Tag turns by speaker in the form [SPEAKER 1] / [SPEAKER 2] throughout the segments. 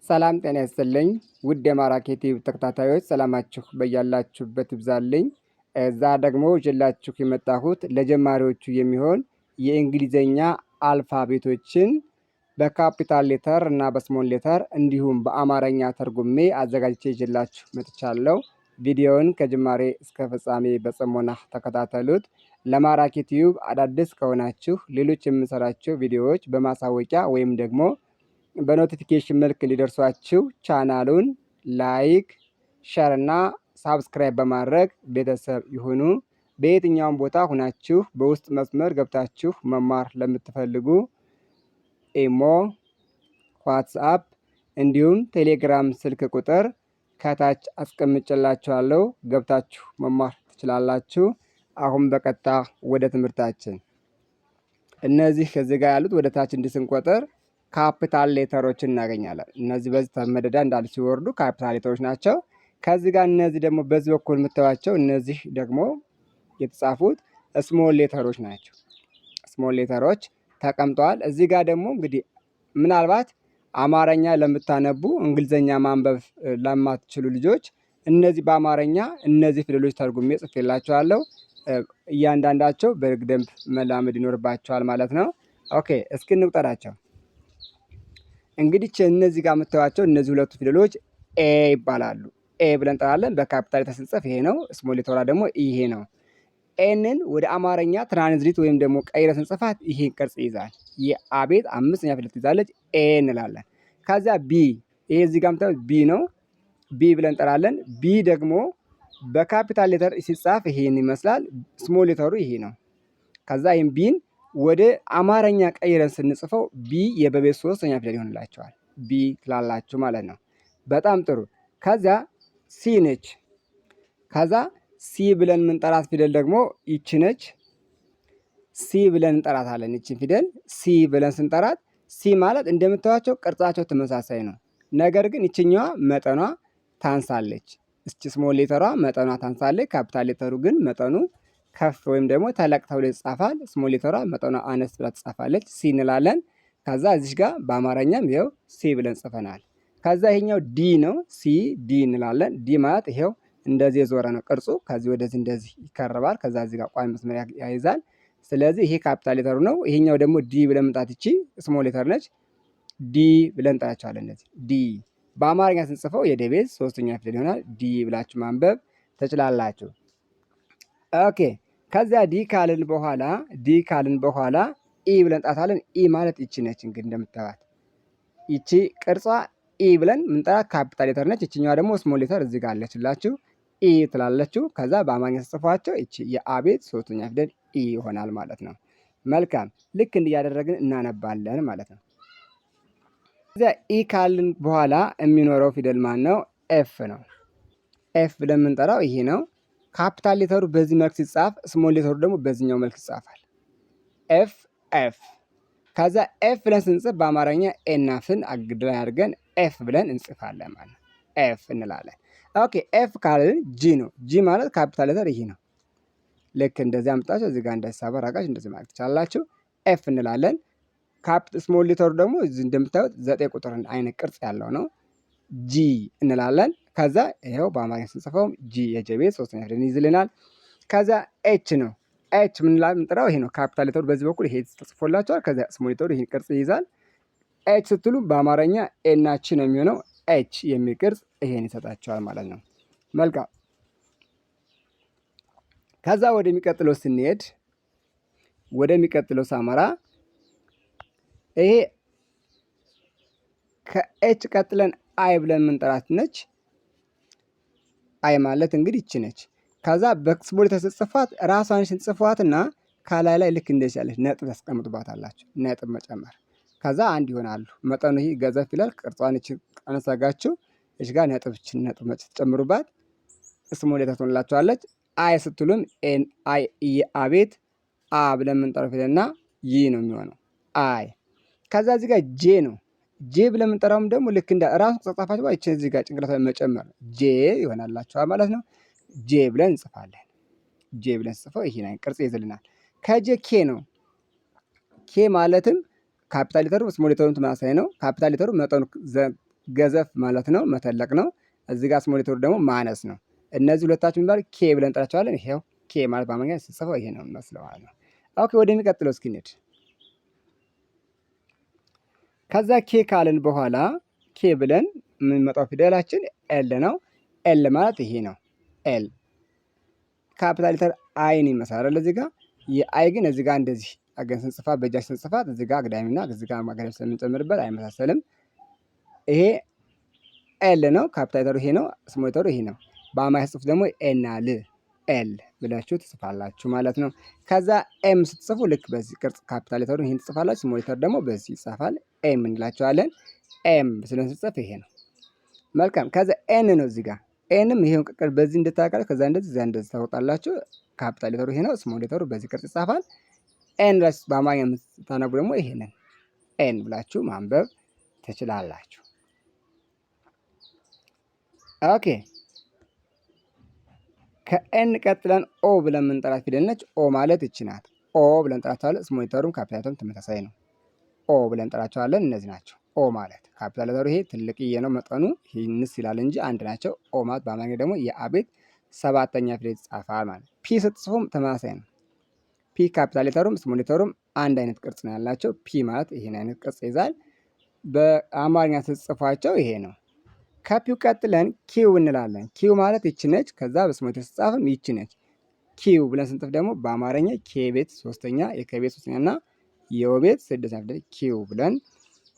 [SPEAKER 1] ሰላም ጤና ይስጥልኝ ውድ የማራኪ ቲዩብ ተከታታዮች ሰላማችሁ በያላችሁበት ይብዛልኝ። እዛ ደግሞ ይዤላችሁ የመጣሁት ለጀማሪዎቹ የሚሆን የእንግሊዘኛ አልፋቤቶችን በካፒታል ሌተር እና በስሞል ሌተር እንዲሁም በአማርኛ ተርጉሜ አዘጋጅቼ ይዤላችሁ መጥቻለሁ። ቪዲዮውን ከጅማሬ እስከ ፍጻሜ በጽሞና ተከታተሉት። ለማራኪ ቲዩብ አዳዲስ ከሆናችሁ ሌሎች የምሰራቸው ቪዲዮዎች በማሳወቂያ ወይም ደግሞ በኖቲፊኬሽን መልክ እንዲደርሷችሁ ቻናሉን ላይክ፣ ሼር እና ሳብስክራይብ በማድረግ ቤተሰብ ይሁኑ። በየትኛውም ቦታ ሁናችሁ በውስጥ መስመር ገብታችሁ መማር ለምትፈልጉ ኢሞ፣ ዋትስአፕ እንዲሁም ቴሌግራም ስልክ ቁጥር ከታች አስቀምጬላችኋለሁ። ገብታችሁ መማር ትችላላችሁ። አሁን በቀጥታ ወደ ትምህርታችን። እነዚህ ከዚህ ጋር ያሉት ወደ ታች እንድስንቆጥር ካፒታል ሌተሮችን እናገኛለን። እነዚህ በዚህ መደዳ እንዳሉ ሲወርዱ ካፒታል ሌተሮች ናቸው። ከዚህ ጋር እነዚህ ደግሞ በዚህ በኩል የምታዩቸው እነዚህ ደግሞ የተጻፉት ስሞል ሌተሮች ናቸው። ስሞል ሌተሮች ተቀምጠዋል። እዚህ ጋር ደግሞ እንግዲህ ምናልባት አማርኛ ለምታነቡ እንግሊዘኛ ማንበብ ለማትችሉ ልጆች እነዚህ በአማርኛ እነዚህ ፊደሎች ተርጉሜ ጽፌላችኋለሁ። እያንዳንዳቸው በደንብ መላመድ ይኖርባቸዋል ማለት ነው። ኦኬ እስኪ እንቁጠራቸው። እንግዲህ እነዚህ ጋር የምታዩቸው እነዚህ ሁለቱ ፊደሎች ኤ ይባላሉ። ኤ ብለን እንጠራለን። በካፒታል የተጽፈ ይሄ ነው። ስሞል ሌተሯ ደግሞ ይሄ ነው። ኤንን ወደ አማርኛ ትራንስሌት ወይም ደግሞ ቀይረ ስንጽፋት ይሄን ቅርጽ ይዛል። የአቤት አምስተኛ ፊደል ትይዛለች። ኤ እንላለን። ከዚያ ቢ፣ ይሄ እዚህ ጋር የምታዩት ቢ ነው። ቢ ብለን እንጠራለን። ቢ ደግሞ በካፒታል ሌተር ሲጻፍ ይሄን ይመስላል። ስሞል ሌተሩ ይሄ ነው። ከዛ ይሄን ቢን ወደ አማርኛ ቀይረን ስንጽፈው ቢ የበቤት ሶስተኛ ፊደል ይሆንላቸዋል። ቢ ትላላችሁ ማለት ነው። በጣም ጥሩ። ከዛ ሲ ነች። ከዛ ሲ ብለን የምንጠራት ፊደል ደግሞ ይቺ ነች። ሲ ብለን እንጠራታለን። ይቺን ፊደል ሲ ብለን ስንጠራት ሲ ማለት እንደምታዩቸው ቅርጻቸው ተመሳሳይ ነው። ነገር ግን ይችኛዋ መጠኗ ታንሳለች። እስቺ ስሞል ሌተሯ መጠኗ ታንሳለች። ካፒታል ሌተሩ ግን መጠኑ ከፍ ወይም ደግሞ ተለቅ ተብሎ ይጻፋል። ስሞል ሌተሯ መጠኗ አነስ ብላ ትጻፋለች። ሲ እንላለን። ከዛ እዚህ ጋር በአማርኛም ይኸው ሲ ብለን ጽፈናል። ከዛ ይሄኛው ዲ ነው። ሲ ዲ እንላለን። ዲ ማለት ይሄው እንደዚህ የዞረ ነው ቅርጹ። ከዚህ ወደዚህ እንደዚህ ይከረባል። ከዛ እዚህ ጋር ቋሚ መስመር ያይዛል። ስለዚህ ይሄ ካፒታል ሌተሩ ነው። ይሄኛው ደግሞ ዲ ብለን መምጣት ይቺ ስሞል ሌተር ነች። ዲ ብለን እንጠራቸዋለን። እነዚህ ዲ በአማርኛ ስንጽፈው የደቤዝ ሶስተኛ ፊደል ይሆናል። ዲ ብላችሁ ማንበብ ትችላላችሁ። ኦኬ ከዚያ ዲ ካልን በኋላ ኢ ብለን እንጠራታለን። ኢ ማለት ይቺ ነች። እንግዲህ እንደምታዩት ይቺ ቅርጿ ኢ ብለን ምንጠራት ካፒታል ሌተር ነች። ይችኛዋ ደግሞ ስሞል ሌተር እዚህ ጋር አለችላችሁ። ኢ ትላለችው። ከዛ በአማርኛ ስጽፏቸው ይቺ የአቤት ሶስተኛ ፊደል ኢ ይሆናል ማለት ነው። መልካም። ልክ እንዲያደረግን እናነባለን ማለት ነው። ከዚያ ኢ ካልን በኋላ የሚኖረው ፊደል ማን ነው? ኤፍ ነው። ኤፍ ብለን የምንጠራው ይሄ ነው። ካፒታል ሌተሩ በዚህ መልክ ሲጻፍ፣ ስሞል ሌተሩ ደግሞ በዚህኛው መልክ ይጻፋል። ኤፍ ኤፍ። ከዛ ኤፍ ብለን ስንጽፍ በአማርኛ ኤና ፍን አግድ ላይ አድርገን ኤፍ ብለን እንጽፋለን ማለት ነው። ኤፍ እንላለን። ኦኬ ኤፍ ካልን ጂ ነው። ጂ ማለት ካፒታል ሌተር ይሄ ነው። ልክ እንደዚህ አምጣችሁ እዚህ ጋር እንዳይሳበር አድርጋችሁ እንደዚህ ማለት ትችላላችሁ። ኤፍ እንላለን። ስሞል ሌተሩ ደግሞ እዚህ እንደምታዩት 9 ቁጥር አይነት ቅርጽ ያለው ነው። ጂ እንላለን። ከዛ ይሄው በአማርኛ ስንጽፈውም ጂ የጀቤት ሶስተኛ ፊደል ይዝልናል። ከዛ ኤች ነው። ኤች ምንጠራው ይሄ ነው። ካፒታል ሌተሩ በዚህ በኩል ይሄ ተጽፎላቸዋል። ከዛ ስሞል ሌተሩ ይሄን ቅርጽ ይይዛል። ኤች ስትሉ በአማርኛ ኤና ቺ ነው የሚሆነው። ኤች የሚል ቅርጽ ይሄን ይሰጣቸዋል ማለት ነው። መልካም። ከዛ ወደሚቀጥለው ስንሄድ ወደሚቀጥለው ሳመራ ይሄ ከኤች ቀጥለን አይ ብለን የምንጠራት ነች። አይ ማለት እንግዲህ ይቺ ነች። ከዛ በስሞል ሌተር ስትጽፏት ራሷን ስንጽፏትና ከላይ ላይ ልክ እንደዚህ ያለች ነጥብ ታስቀምጡባታላችሁ። ነጥብ መጨመር። ከዛ አንድ ይሆናሉ። መጠኑ ይሄ ገዘፍ ይላል። ቅርጿን ይቺ ቀነሳጋችሁ እሺ ጋር ነጥብ ስትጨምሩባት ስሞል ሌተር ትሆንላችኋለች። አይ ስትሉም ኤን አይ አቤት አ ብለን የምንጠራው ፊደልና ይ ነው የሚሆነው አይ። ከዛ እዚህ ጋር ጄ ነው። ጄ ብለን የምንጠራውም ደግሞ ልክ እንደ ራሱ ተጻፋችሁ ባይ እዚህ ጋር ጭንቅላት መጨመር ጄ ይሆናላችኋል ማለት ነው። ጄ ብለን እንጽፋለን። ጄ ብለን ጽፈው ይሄን ቅርጽ ይዝልናል። ከጄ ኬ ነው። ኬ ማለትም ካፒታል ሌተሩ ስሞል ሌተሩን ተመሳሳይ ነው። ካፒታል ሌተሩ መጠኑ ገዘፍ ማለት ነው፣ መተለቅ ነው። እዚህ ጋር ስሞል ሌተሩ ደግሞ ማነስ ነው። እነዚህ ሁለታችሁ የሚባል ኬ ብለን እንጠራቸዋለን። ይሄው ኬ ማለት በአማርኛ ስጽፈው ይሄ ነው የሚመስለው ማለት ነው። ኦኬ ወደሚቀጥለው እስኪ እንሂድ። ከዛ ኬ ካልን በኋላ ኬ ብለን የምንመጣው ፊደላችን ኤል ነው። ኤል ማለት ይሄ ነው። ኤል ካፒታል ሌተር አይን ይመስላል እዚህ ጋር። የአይ ግን እዚህ ጋር እንደዚህ አገን ስንጽፋት በእጃችን ስንጽፋት እዚህ ጋር አግዳሚና እዚህ ጋር ማገዳሚ ስለምንጨምርበት አይመሳሰልም። ይሄ ኤል ነው። ካፒታል ሌተሩ ይሄ ነው። ስሞል ሌተሩ ይሄ ነው። በአማርኛ ጽሑፍ ደግሞ ኤና ል ኤል ብላችሁ ትጽፋላችሁ ማለት ነው። ከዛ ኤም ስትጽፉ ልክ በዚህ ቅርጽ ካፒታል ሌተሩ ይሄን ትጽፋላችሁ። ስሞል ሌተር ደግሞ በዚህ ይጻፋል። ኤም እንላቸዋለን። ኤም ብለን ስንጽፍ ይሄ ነው። መልካም። ከዛ ኤን ነው እዚህ ጋር ኤንም ይሄን ቅርጽ በዚህ እንድታቃሉ ከዛ እንደዚህ እዛ እንደዚህ ታወጣላችሁ። ካፒታል ሌተሩ ይሄ ነው። ስሞል ሌተሩ በዚህ ቅርጽ ይጻፋል። ኤን ላይ በአማርኛ የምታነቡ ደግሞ ይሄንን ኤን ብላችሁ ማንበብ ትችላላችሁ። ኦኬ ከኤን ቀጥለን ኦ ብለን የምንጠራት ፊደል ነች። ኦ ማለት እቺ ናት። ኦ ብለን እንጠራቸዋለን። ስሞል ሌተሩም ካፒታል ሌተሩም ተመሳሳይ ነው። ኦ ብለን እንጠራቸዋለን። እነዚህ ናቸው። ኦ ማለት ካፒታል ሌተሩ ይሄ ትልቅዬ ነው መጠኑ፣ ይህንስ ይላል እንጂ አንድ ናቸው። ኦ ማለት በአማርኛ ደግሞ የአቤት ሰባተኛ ፊደል ይጻፋል ማለት። ፒ ስትጽፉም ተመሳሳይ ነው። ፒ ካፒታል ሌተሩም ስሞል ሌተሩም አንድ አይነት ቅርጽ ነው ያላቸው። ፒ ማለት ይሄን አይነት ቅርጽ ይዛል። በአማርኛ ስትጽፏቸው ይሄ ነው። ከፒው ቀጥለን ኪው እንላለን። ኪው ማለት ይቺ ነች። ከዛ በስሞል ሌተር ስትጻፍም ይቺ ነች። ኪው ብለን ስንጽፍ ደግሞ በአማርኛ ኬ ቤት ሶስተኛ፣ የከ ቤት ሶስተኛ እና የኦ ቤት ስድስተኛ ፊደል ኪው ብለን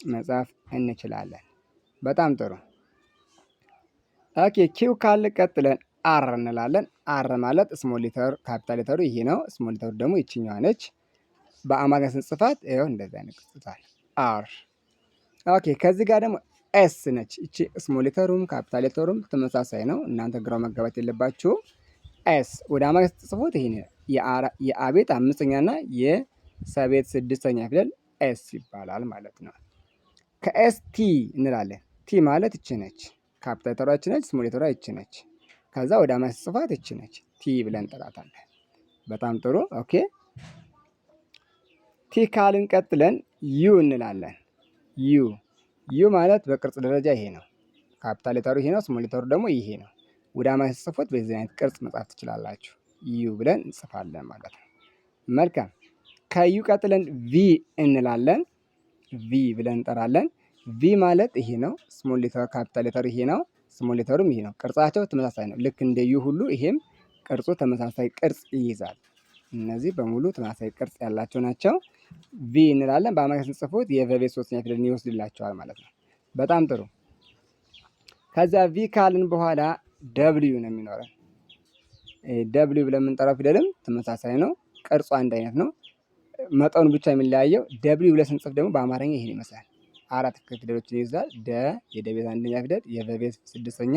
[SPEAKER 1] መጻፍ እንችላለን። በጣም ጥሩ። ኦኬ ኪው ካለ ቀጥለን አር እንላለን። አር ማለት ስሞል ሌተር ካፒታል ሌተሩ ይሄ ነው። ስሞል ሌተሩ ደግሞ ይችኛዋ ነች። በአማርኛ ስንጽፋት ይኸው እንደዚህ አይነት ቅጽታል አር። ኦኬ ከዚህ ጋር ደግሞ ኤስ ነች። እቺ ስሞል ሌተሩም ካፒታል ሌተሩም ተመሳሳይ ነው። እናንተ ግራው መጋባት የለባችሁም። ኤስ ወደ አማርኛ ስትጽፉት ይሄ የአቤት አምስተኛና የሰቤት ስድስተኛ ፊደል ኤስ ይባላል ማለት ነው። ከኤስ ቲ እንላለን። ቲ ማለት እቺ ነች። ካፒታል ሌተሯ እቺ ነች። ስሞል ሌተሯ እቺ ነች። ከዛ ወደ አማርኛ ስትጽፋት እቺ ነች። ቲ ብለን እንጠራታለን። በጣም ጥሩ። ኦኬ ቲ ካልን ቀጥለን ዩ እንላለን። ዩ ማለት በቅርጽ ደረጃ ይሄ ነው። ካፒታል ሌተሩ ይሄ ነው። ስሞል ሌተሩ ደግሞ ይሄ ነው። ወደ አማርኛ ስትጽፉት በዚህ አይነት ቅርጽ መጻፍ ትችላላችሁ። ዩ ብለን እንጽፋለን ማለት ነው። መልካም። ከዩ ቀጥለን ቪ እንላለን። ቪ ብለን እንጠራለን። ቪ ማለት ይሄ ነው። ስሞል ሌተር ካፒታል ሌተሩ ይሄ ነው። ስሞል ሌተሩም ይሄ ነው። ቅርጻቸው ተመሳሳይ ነው። ልክ እንደ ዩ ሁሉ ይሄም ቅርጹ ተመሳሳይ ቅርጽ ይይዛል። እነዚህ በሙሉ ተመሳሳይ ቅርጽ ያላቸው ናቸው። ቪ እንላለን። በአማርኛ ስንጽፉት የቨቤት ሶስተኛ ፊደልን ይወስድላቸዋል ማለት ነው። በጣም ጥሩ። ከዛ ቪ ካልን በኋላ ደብሊዩ ነው የሚኖረን። ደብሊዩ ብለን የምንጠራው ፊደልም ተመሳሳይ ነው። ቅርጹ አንድ አይነት ነው። መጠኑ ብቻ የሚለያየው ደብሊዩ ብለን ስንጽፍ ደግሞ በአማርኛ ይሄን ይመስላል። አራት ፊደሎችን ይይዛል። ደ የደቤት አንደኛ ፊደል፣ የቨቤት ስድስተኛ፣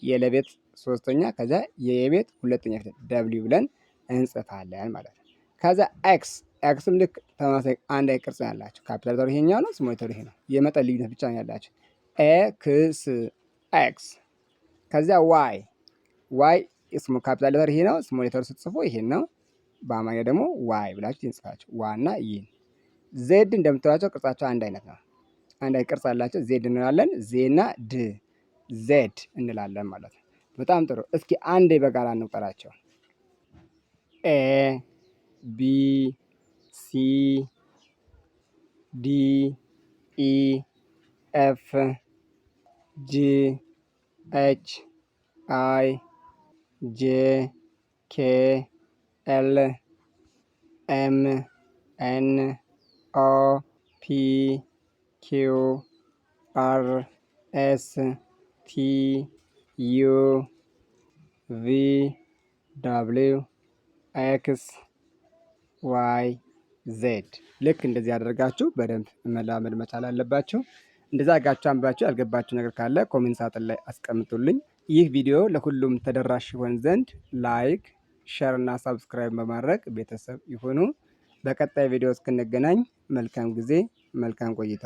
[SPEAKER 1] የለቤት ሶስተኛ፣ ከዛ የየቤት ሁለተኛ ፊደል ደብሊዩ ብለን እንጽፋለን ማለት ነው። ከዛ ኤክስ ኤክስም ልክ ተመሳሳይ አንድ አይነት ቅርጽ ያላቸው ካፒታል ሌተሩ ይሄኛው ነው። ስሞል ሌተሩ ይሄ ነው። የመጠን ልዩነት ብቻ ነው ያላቸው። ኤክስ ኤክስ። ከዚያ ዋይ ካፒታል ሌተር ይሄ ነው። ስሞል ሌተሩ ስትጽፉ ይሄን ነው። በአማርኛ ደግሞ ዋይ ብላችሁ ትጽፋላችሁ። ዋና ይህን። ዜድ እንደምታዩቸው ቅርጻቸው አንድ አይነት ነው። አንድ አይነት ቅርጽ አላቸው። ዜድ እንላለን። ዜና ድ ዜድ እንላለን ማለት ነው። በጣም ጥሩ። እስኪ አንዴ በጋራ እንቁጠራቸው። ኤ ቢ ሲ ዲ ኢ ኤፍ ጂ ኤች አይ ጄ ኬ ኤል ኤም ኤን ኦ ፒ ኪው አር ኤስ ቲ ዩ ቪ ደብሊው ኤክስ ዋይ ዜድ። ልክ እንደዚህ ያደርጋችሁ በደንብ መላመድ መቻል አለባችሁ። እንደዛ አድርጋችሁ አንብባችሁ ያልገባችሁ ነገር ካለ ኮሜንት ሳጥን ላይ አስቀምጡልኝ። ይህ ቪዲዮ ለሁሉም ተደራሽ ይሆን ዘንድ ላይክ፣ ሼር እና ሳብስክራይብ በማድረግ ቤተሰብ ይሁኑ። በቀጣይ ቪዲዮ እስክንገናኝ መልካም ጊዜ፣ መልካም ቆይታ